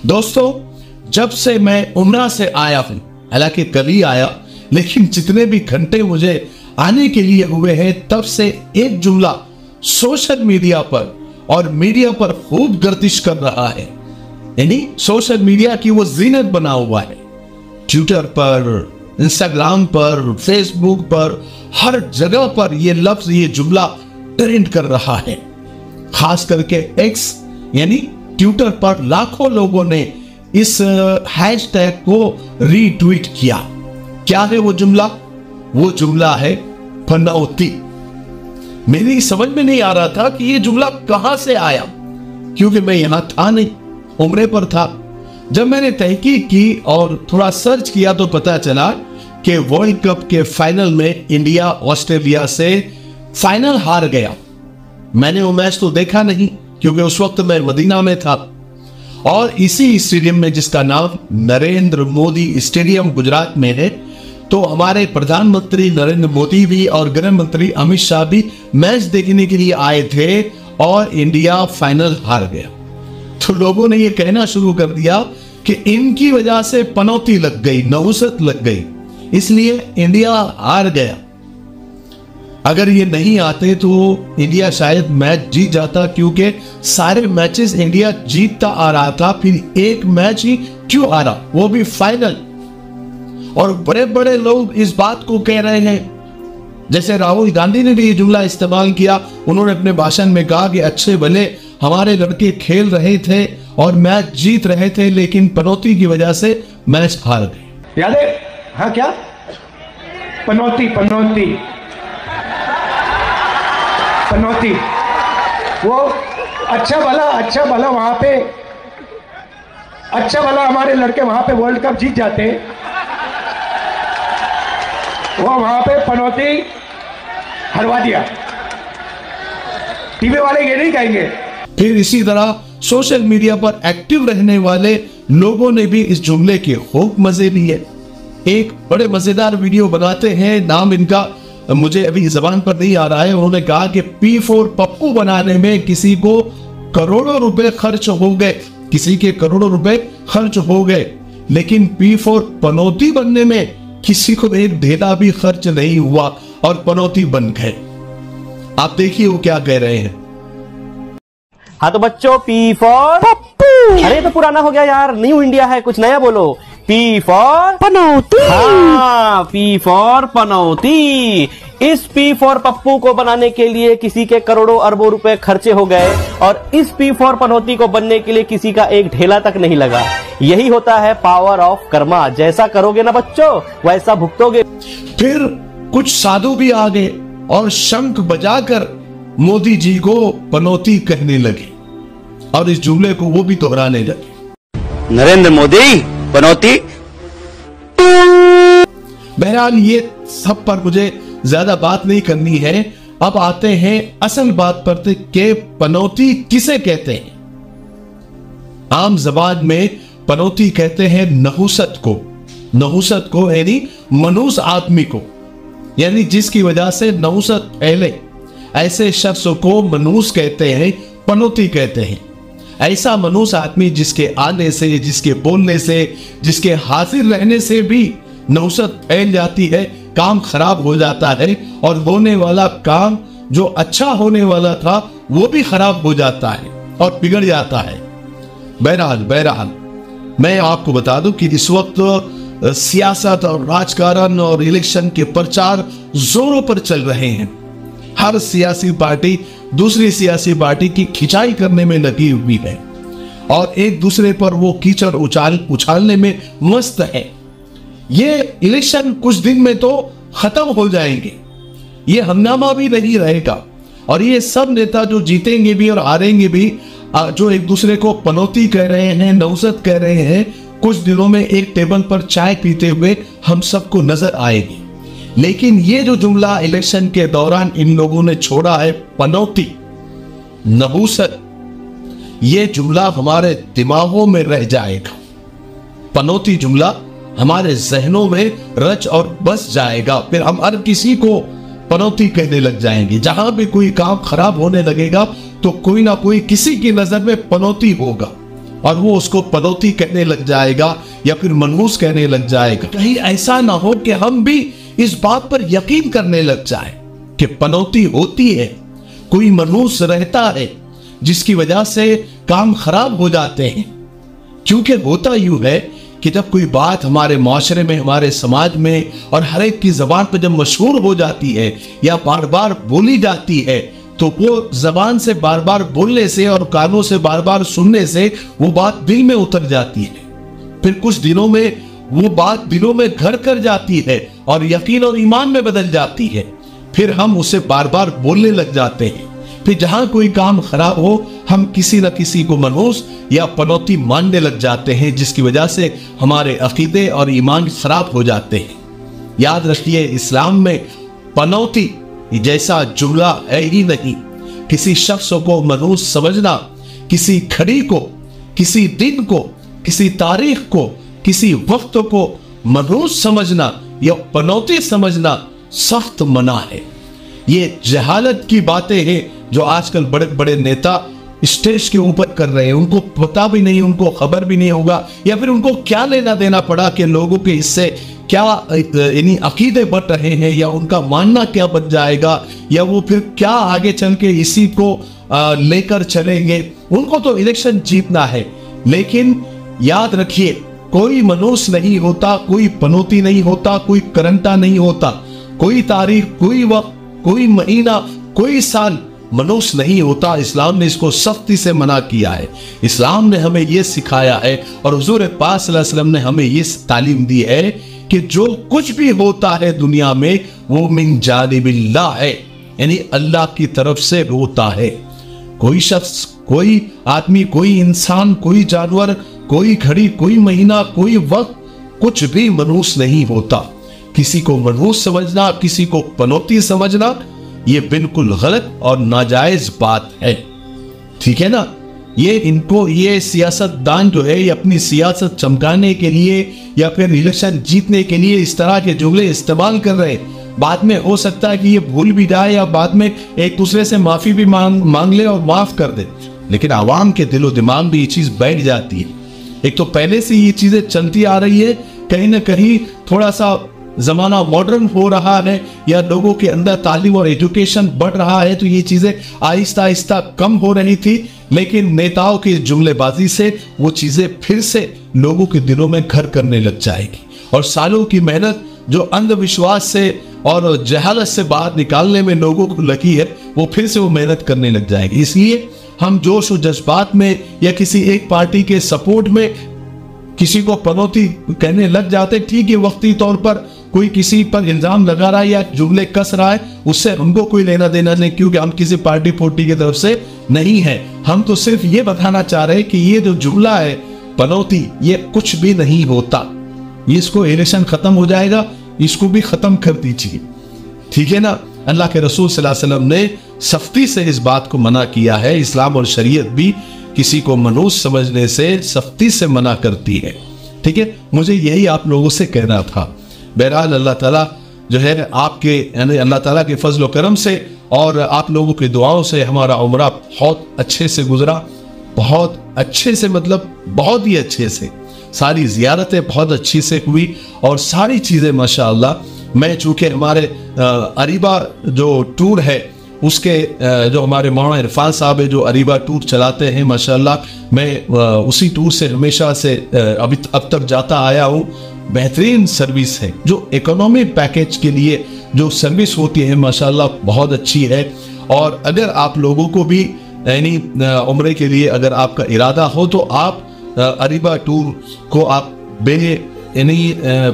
दोस्तों, जब से मैं उमरा से आया हूं, हालांकि कल ही आया, लेकिन जितने भी घंटे मुझे आने के लिए हुए हैं, तब से एक जुमला सोशल मीडिया पर और मीडिया पर खूब गर्दिश कर रहा है। यानी सोशल मीडिया की वो जीनत बना हुआ है। ट्विटर पर, इंस्टाग्राम पर, फेसबुक पर, हर जगह पर ये लफ्ज, ये जुमला ट्रेंड कर रहा है। खास करके एक्स यानी ट्विटर पर लाखों लोगों ने इस हैशटैग को रीट्वीट किया। क्या है वो जुमला? वो जुमला है पनौती। मेरी समझ में नहीं आ रहा था कि ये जुमला कहां से आया, क्योंकि मैं यहां था नहीं, उम्रे पर था। जब मैंने तहकीक की और थोड़ा सर्च किया तो पता चला कि वर्ल्ड कप के फाइनल में इंडिया ऑस्ट्रेलिया से फाइनल हार गया। मैंने वो मैच तो देखा नहीं, क्योंकि उस वक्त मैं मदीना में था। और इसी स्टेडियम में, जिसका नाम नरेंद्र मोदी स्टेडियम गुजरात में है, तो हमारे प्रधानमंत्री नरेंद्र मोदी भी और गृह मंत्री अमित शाह भी मैच देखने के लिए आए थे और इंडिया फाइनल हार गया। तो लोगों ने ये कहना शुरू कर दिया कि इनकी वजह से पनौती लग गई, नहुसत लग गई, इसलिए इंडिया हार गया। अगर ये नहीं आते तो इंडिया शायद मैच जीत जाता, क्योंकि सारे मैचेस इंडिया जीतता आ रहा था। फिर एक मैच ही क्यों आ रहा, वो भी फाइनल। और बड़े बड़े लोग इस बात को कह रहे हैं, जैसे राहुल गांधी ने भी ये जुमला इस्तेमाल किया। उन्होंने अपने भाषण में कहा कि अच्छे भले हमारे लड़के खेल रहे थे और मैच जीत रहे थे, लेकिन पनौती की वजह से मैच हार गए। याद है? हाँ, क्या पनौती? पनौती पनौती वो अच्छा भला वहां पे, अच्छा भला हमारे लड़के वहां पे वर्ल्ड कप जीत जाते, वो वहां पे पनौती हरवा दिया। टीवी वाले ये नहीं कहेंगे। फिर इसी तरह सोशल मीडिया पर एक्टिव रहने वाले लोगों ने भी इस जुमले के खूब मजे लिए। एक बड़े मजेदार वीडियो बनाते हैं, नाम इनका मुझे अभी जबान पर नहीं आ रहा है। उन्होंने कहा कि P4 पप्पू बनाने में किसी को करोड़ों रुपए खर्च हो गए, किसी के करोड़ों रुपए खर्च हो गए, लेकिन P4 पनौती बनने में किसी को एक ढेला भी खर्च नहीं हुआ और पनौती बन गए। आप देखिए वो क्या कह रहे हैं। हाँ तो बच्चों, P4 पप्पू। अरे तो पुराना हो गया यार, न्यू इंडिया है, कुछ नया बोलो। P4 पनौती। हाँ, P4 पनौती। इस P4 पप्पू को बनाने के लिए किसी के करोड़ों अरबों रुपए खर्चे हो गए और इस P4 पनौती को बनने के लिए किसी का एक ढेला तक नहीं लगा। यही होता है पावर ऑफ कर्मा। जैसा करोगे ना बच्चों, वैसा भुगतोगे। फिर कुछ साधु भी आ गए और शंख बजाकर मोदी जी को पनौती कहने लगे और इस जुमले को वो भी दोहराने लगे। नरेंद्र मोदी पनौती। बहरहाल ये सब पर मुझे ज्यादा बात नहीं करनी है। अब आते हैं असल बात पर कि पनौती किसे कहते हैं। आम जबान में पनौती कहते हैं नहुसत को। नहुसत को यानी मनूस आदमी को, यानी जिसकी वजह से नहुसत फैले, ऐसे शख्स को मनूस कहते हैं, पनौती कहते हैं। ऐसा मनूस आदमी जिसके आने से, जिसके बोलने से, जिसके हाजिर रहने से भी नहुसत फैल जाती है, काम खराब हो जाता है और होने वाला काम जो अच्छा होने वाला था वो भी खराब हो जाता है और बिगड़ जाता है। बहरहाल मैं आपको बता दूं कि इस वक्त सियासत और राजकारण और इलेक्शन के प्रचार जोरों पर चल रहे हैं। हर सियासी पार्टी दूसरी सियासी पार्टी की खिंचाई करने में लगी हुई है और एक दूसरे पर वो कीचड़ उछालने में मस्त है। ये इलेक्शन कुछ दिन में तो खत्म हो जाएंगे, ये हंगामा भी नहीं रहेगा और ये सब नेता जो जीतेंगे भी और हारेंगे भी, जो एक दूसरे को पनौती कह रहे हैं, नहुसत कह रहे हैं, कुछ दिनों में एक टेबल पर चाय पीते हुए हम सबको नजर आएंगे। लेकिन ये जो जुमला इलेक्शन के दौरान इन लोगों ने छोड़ा है, पनौती, नहुसत, ये जुमला हमारे दिमागों में रह जाएगा। पनौती जुमला हमारे जहनों में रच और बस जाएगा। फिर हम हर किसी को पनौती कहने लग जाएंगे। जहां भी कोई काम खराब होने लगेगा तो कोई ना कोई किसी की नजर में पनौती होगा और वो उसको पनौती कहने लग जाएगा या फिर मनहूस कहने लग जाएगा। कहीं ऐसा ना हो कि हम भी इस बात पर यकीन करने लग जाए कि पनौती होती है, कोई मनहूस रहता है जिसकी वजह से काम खराब हो जाते हैं। क्योंकि होता यूं है कि जब कोई बात हमारे माशरे में, हमारे समाज में और हर एक की जबान पर जब मशहूर हो जाती है या बार बार बोली जाती है, तो वो जबान से बार बार बोलने से और कानों से बार बार सुनने से वो बात दिल में उतर जाती है। फिर कुछ दिनों में वो बात दिलों में घर कर जाती है और यकीन और ईमान में बदल जाती है। फिर हम उसे बार बार बोलने लग जाते हैं। फिर जहां कोई काम खराब हो, हम किसी न किसी को मनहूस या पनौती मानने लग जाते हैं, जिसकी वजह से हमारे अकीदे और ईमान खराब हो जाते हैं। याद रखिए, इस्लाम में पनौती जैसा जुमला है ही नहीं। किसी शख्स को मनहूस समझना, किसी घड़ी को, किसी दिन को, किसी तारीख को, किसी वक्त को मनहूस समझना या पनौती समझना सख्त मना है। ये जहालत की बातें हैं जो आजकल बड़े बड़े नेता स्टेज के ऊपर कर रहे हैं। उनको पता भी नहीं, उनको खबर भी नहीं होगा, या फिर उनको क्या लेना देना पड़ा कि लोगों के इससे क्या यानी अकीदे बढ़ रहे हैं या उनका मानना क्या बन जाएगा, या वो फिर क्या आगे चल के इसी को लेकर चलेंगे। उनको तो इलेक्शन जीतना है। लेकिन याद रखिए, कोई मनहूस नहीं होता, कोई पनौती नहीं होता, कोई करंटा नहीं होता, कोई तारीख, कोई वक्त, कोई महीना, कोई साल मनहूस नहीं होता। इस्लाम ने इसको सख्ती से मना किया है। इस्लाम ने हमें यह सिखाया है और हुजूर पाक सल्लल्लाहु अलैहि वसल्लम ने हमें ये तालीम दी है कि जो कुछ भी होता है दुनिया में वो मिन जानिबिल्लाह है, यानी अल्लाह की तरफ से होता है। कोई शख्स, कोई आदमी, कोई इंसान, कोई जानवर, कोई घड़ी, कोई महीना, कोई वक्त, कुछ भी मनहूस नहीं होता। किसी को मनहूस समझना, किसी को पनौती समझना, ये बिल्कुल गलत और नाजायज बात है। ठीक है ना। ये सियासतदान जो है, ये अपनी सियासत चमकाने के लिए या फिर इलेक्शन जीतने के लिए इस तरह के जुमले इस्तेमाल कर रहे हैं। बाद में हो सकता है कि ये भूल भी जाए या बाद में एक दूसरे से माफी भी मांग ले और माफ कर दे, लेकिन आवाम के दिलो दिमाग में ये चीज बैठ जाती है। एक तो पहले से ये चीजें चलती आ रही है, कहीं ना कहीं थोड़ा सा जमाना मॉडर्न हो रहा है या लोगों के अंदर तालीम और एजुकेशन बढ़ रहा है, तो ये चीजें आहिस्ता आहिस्ता कम हो रही थी। लेकिन नेताओं की जुमलेबाजी से वो चीजें फिर से लोगों के दिलों में घर करने लग जाएगी और सालों की मेहनत जो अंधविश्वास से और जहालत से बाहर निकालने में लोगों को लगी है, वो फिर से वो मेहनत करने लग जाएगी। इसलिए हम जोश और जज्बात में या किसी एक पार्टी के सपोर्ट में किसी को पनौती कहने लग जाते। ठीक है, वक्ती तौर पर कोई किसी पर इल्जाम लगा रहा है या जुमले कस रहा है, उससे हमको कोई लेना देना नहीं, क्योंकि हम किसी पार्टी पोर्टी की तरफ से नहीं है। हम तो सिर्फ ये बताना चाह रहे हैं कि ये जो जुमला है पनौती, ये कुछ भी नहीं होता। इसको इलेक्शन खत्म हो जाएगा, इसको भी खत्म कर दीजिए। ठीक है ना। अल्लाह के रसूल सल्लल्लाहु अलैहि वसल्लम ने सख्ती से इस बात को मना किया है। इस्लाम और शरीयत भी किसी को मनहूस समझने से सख्ती से मना करती है। ठीक है, मुझे यही आप लोगों से कहना था। बहरहाल अल्लाह ताला जो है आपके, यानी अल्लाह ताला के फजल व करम से और आप लोगों की दुआओं से हमारा उम्रा बहुत अच्छे से गुजरा, बहुत अच्छे से, मतलब बहुत ही अच्छे से। सारी जियारतें बहुत अच्छी से हुई और सारी चीज़ें माशाअल्लाह। मैं चूँकि हमारे अरीबा जो टूर है उसके जो हमारे मौलाना इरफान साहब है जो अरीबा टूर चलाते हैं, माशाअल्लाह मैं उसी टूर से हमेशा से अब तक जाता आया हूँ। बेहतरीन सर्विस है। जो इकोनॉमी पैकेज के लिए जो सर्विस होती है माशाअल्लाह बहुत अच्छी है। और अगर आप लोगों को भी यानी उम्रे के लिए अगर आपका इरादा हो तो आप अरीबा टूर को आप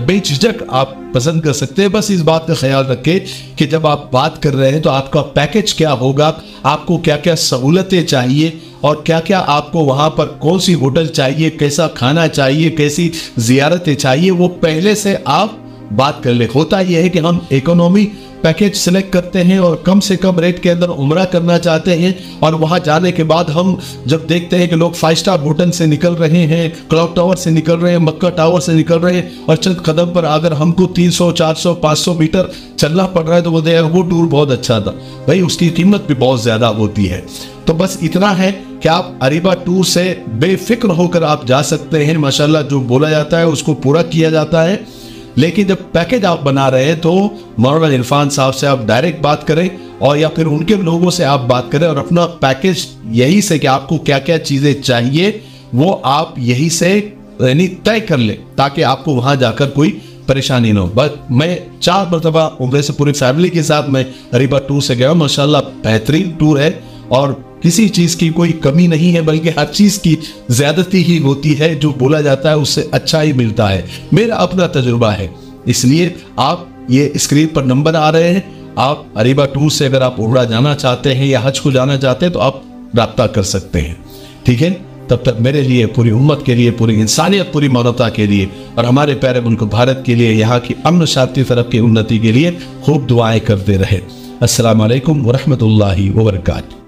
बेझिझक आप पसंद कर सकते हैं। बस इस बात का ख्याल रखें कि जब आप बात कर रहे हैं तो आपका पैकेज क्या होगा, आपको क्या क्या सहूलतें चाहिए और क्या क्या आपको वहाँ पर कौन सी होटल चाहिए, कैसा खाना चाहिए, कैसी जियारतें चाहिए, वो पहले से आप बात कर ले। होता यह है कि हम इकोनॉमी पैकेज सिलेक्ट करते हैं और कम से कम रेट के अंदर उम्रा करना चाहते हैं, और वहां जाने के बाद हम जब देखते हैं कि लोग 5 स्टार होटल से निकल रहे हैं, क्लॉक टावर से निकल रहे हैं, मक्का टावर से निकल रहे हैं, और चंद कदम पर अगर हमको 300, 400, 500 मीटर चलना पड़ रहा है तो वो टूर बहुत अच्छा था। भाई उसकी कीमत भी बहुत ज़्यादा होती है। तो बस इतना है कि आप अरीबा टूर से बेफिक्र होकर आप जा सकते हैं। माशाल्लाह जो बोला जाता है उसको पूरा किया जाता है। लेकिन जब पैकेज आप बना रहे हैं तो मौलाना इरफान साहब से आप डायरेक्ट बात करें और या फिर उनके लोगों से आप बात करें और अपना पैकेज यही से कि आपको क्या क्या चीजें चाहिए वो आप यही से यानी तय कर ले, ताकि आपको वहां जाकर कोई परेशानी ना हो। बस मैं 4 मरतबा उम्र से पूरी फैमिली के साथ मैं अरीबा टूर से गया, माशाल्लाह बेहतरीन टूर है और किसी चीज की कोई कमी नहीं है, बल्कि हर चीज की ज्यादती ही होती है। जो बोला जाता है उससे अच्छा ही मिलता है, मेरा अपना तजुर्बा है। इसलिए आप ये स्क्रीन पर नंबर आ रहे हैं, आप अरीबा टूर से अगर आप उमरा जाना चाहते हैं या हज को जाना चाहते हैं तो आप राब्ता कर सकते हैं। ठीक है, तब तक मेरे लिए, पूरी उम्मत के लिए, पूरी इंसानियत, पूरी मानवता के लिए और हमारे प्यारे मुल्क भारत के लिए, यहाँ की अमन शांति तरफ की उन्नति के लिए खूब दुआएं करते रहे। अस्सलाम वालेकुम व रहमतुल्लाहि व बरकातहू।